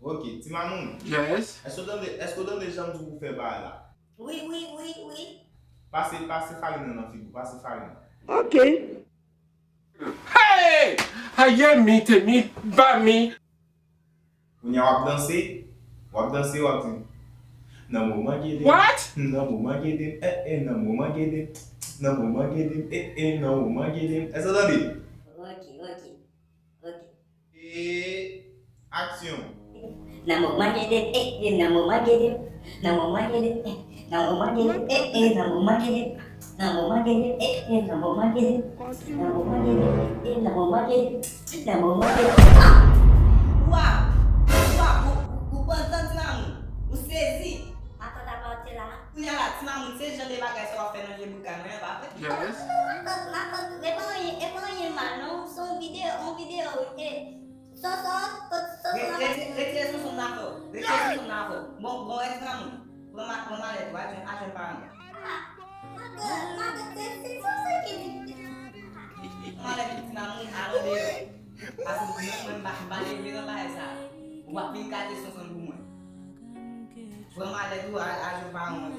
Ok, ti mamoun, Yes. esko dan de jan pou fe ba la? Oui, oui, oui, oui. Pase farine nan figou, pase farine. Ok. Hey! Aye mi te mi ba mi. Kounya wap danse wap ti. Nan mouman gede. What? Nan mouman gede. Nan mouman gede. Nan mouman gede. Nan mouman gede. Esko dan de? Ok, ok, ok. Aksyon. Namo magede, namo magede, namo magede, namo magede, namo magede, namo magede, namo magede, namo magede, namo magede, namo magede. Uau! Uau! O bantan ti mamu, o sezi. Atau tak mau celah? Punya lah, ti mamu sezi jande bagay sa wafen nan je bukan men ba? Yes. Nakon, emang ye mano, son video, retire son nafo. Retire son nafo. Bon extra mu. Vamos tu acha para. Nada, tem só aqui. Mala di namun alo de. Asu mun balik dengan bahasa. Buat pingkat son bumun. Vamos tu acha para mu.